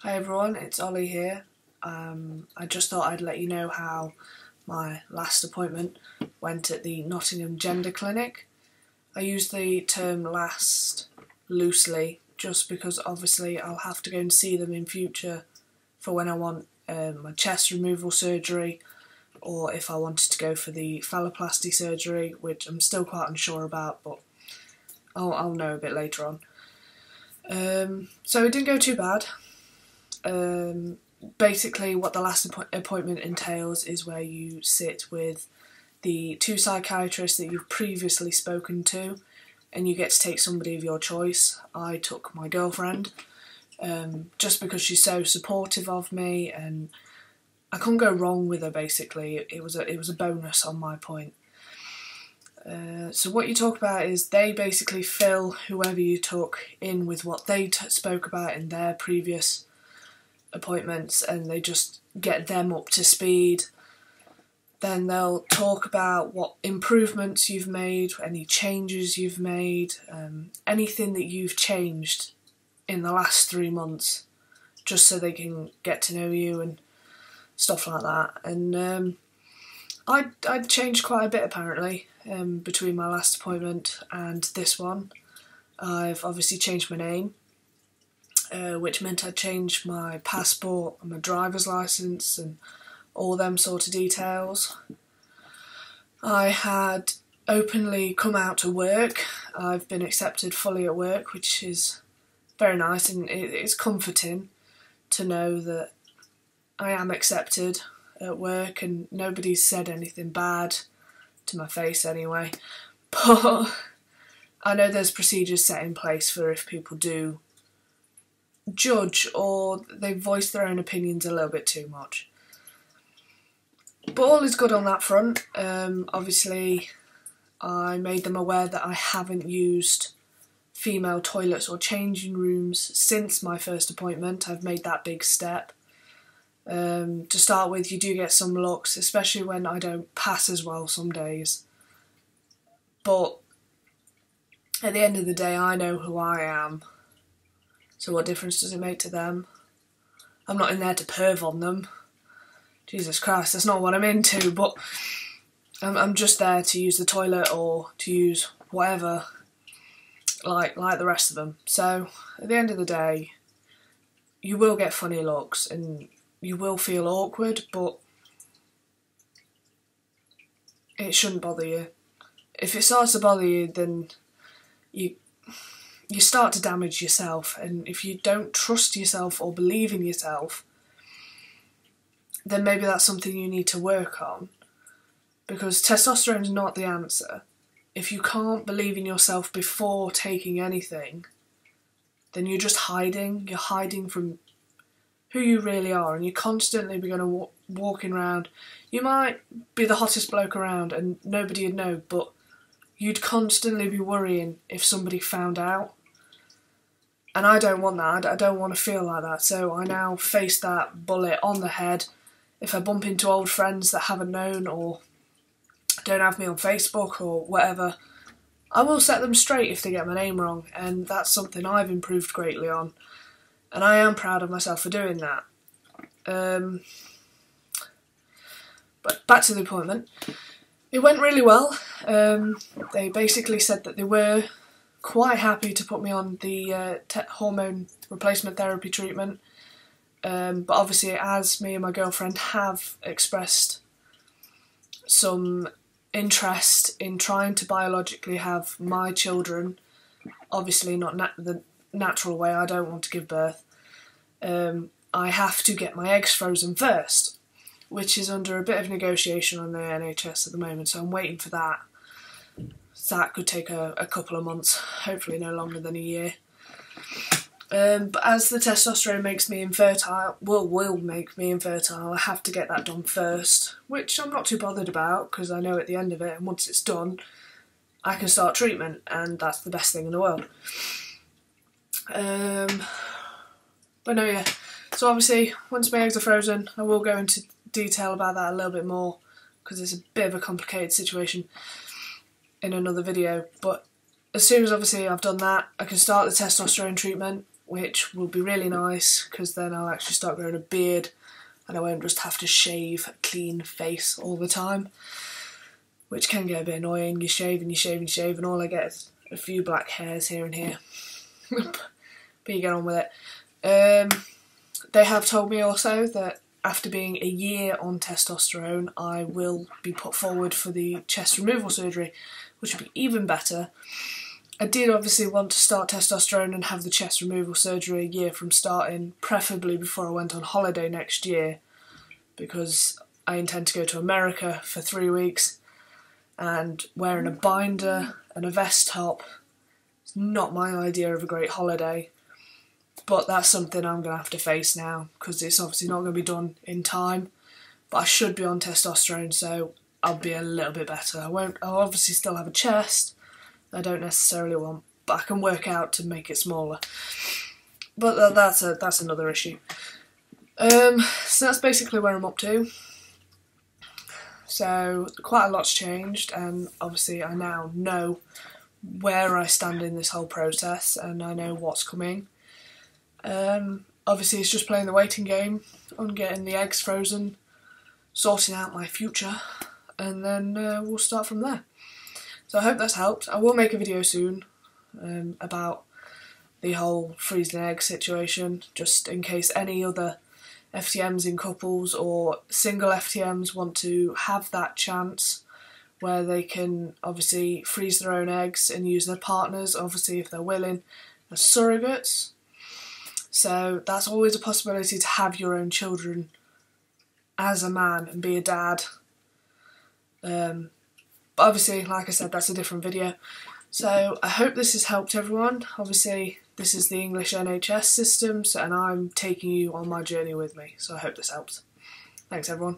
Hi everyone, it's Ollie here. I just thought I'd let you know how my last appointment went at the Nottingham Gender Clinic. I use the term last loosely just because obviously I'll have to go and see them in future for when I want my chest removal surgery, or if I wanted to go for the phalloplasty surgery, which I'm still quite unsure about, but I'll know a bit later on. So it didn't go too bad. Basically what the last appointment entails is where you sit with the two psychiatrists that you've previously spoken to, and you get to take somebody of your choice. I took my girlfriend, just because she's so supportive of me and I couldn't go wrong with her. Basically, it was a bonus on my point. So what you talk about is they basically fill whoever you took in with what they spoke about in their previous appointments, and they just get them up to speed. Then they'll talk about what improvements you've made, any changes you've made, anything that you've changed in the last 3 months, just so they can get to know you and stuff like that. And I'd changed quite a bit apparently between my last appointment and this one. I've obviously changed my name, which meant I'd changed my passport and my driver's licence and all them sort of details. I had openly come out to work. I've been accepted fully at work, which is very nice, and it's comforting to know that I am accepted at work and nobody's said anything bad to my face anyway. But I know there's procedures set in place for if people do judge or they voice their own opinions a little bit too much. But all is good on that front. Obviously I made them aware that I haven't used female toilets or changing rooms since my first appointment. I've made that big step. To start with, you do get some looks, especially when I don't pass as well some days. But at the end of the day, I know who I am. So what difference does it make to them? I'm not in there to perv on them. Jesus Christ, that's not what I'm into, but I'm just there to use the toilet or to use whatever, like the rest of them. So at the end of the day, you will get funny looks and you will feel awkward, but it shouldn't bother you. If it starts to bother you, then you start to damage yourself, and if you don't trust yourself or believe in yourself, then maybe that's something you need to work on, because testosterone is not the answer. If you can't believe in yourself before taking anything, then you're just hiding. You're hiding from who you really are, and you're constantly going to walking around. You might be the hottest bloke around and nobody would know, but you'd constantly be worrying if somebody found out. And I don't want that. I don't want to feel like that. So I now face that bullet on the head. If I bump into old friends that haven't known or don't have me on Facebook or whatever, I will set them straight if they get my name wrong, and that's something I've improved greatly on. And I am proud of myself for doing that. But back to the appointment. It went really well. They basically said that they were quite happy to put me on the hormone replacement therapy treatment. But obviously, as me and my girlfriend have expressed some interest in trying to biologically have my children, obviously not the natural way, I don't want to give birth, I have to get my eggs frozen first, which is under a bit of negotiation on the NHS at the moment, so I'm waiting for that. So that could take a couple of months, hopefully no longer than a year. But as the testosterone makes me infertile, will make me infertile, I have to get that done first, which I'm not too bothered about, because I know at the end of it, and once it's done, I can start treatment, and that's the best thing in the world. But no, yeah. So obviously, once my eggs are frozen, I will go into detail about that a little bit more, because it's a bit of a complicated situation in another video. But as soon as obviously I've done that, I can start the testosterone treatment. which will be really nice because then I'll actually start growing a beard and I won't just have to shave a clean face all the time, which can get a bit annoying. You shave and you shave and you shave and all I get is a few black hairs here and here. But you get on with it. They have told me also that after being a year on testosterone, I will be put forward for the chest removal surgery, which would be even better. I did obviously want to start testosterone and have the chest removal surgery a year from starting, preferably before I went on holiday next year, because I intend to go to America for 3 weeks, and wearing a binder and a vest top is not my idea of a great holiday, but that's something I'm going to have to face now, because it's obviously not going to be done in time, but I should be on testosterone, so I'll be a little bit better. I'll obviously still have a chest I don't necessarily want, but I can work out to make it smaller. But that's another issue. So that's basically where I'm up to. So quite a lot's changed, and obviously I now know where I stand in this whole process, and I know what's coming. Obviously it's just playing the waiting game on getting the eggs frozen, sorting out my future, and then we'll start from there. So I hope that's helped. I will make a video soon about the whole freezing egg situation, just in case any other FTMs in couples or single FTMs want to have that chance where they can obviously freeze their own eggs and use their partners, obviously if they're willing, as surrogates. So that's always a possibility to have your own children as a man and be a dad. But obviously, like I said, that's a different video. So I hope this has helped everyone. Obviously, this is the English NHS system, and I'm taking you on my journey with me. So I hope this helps. Thanks, everyone.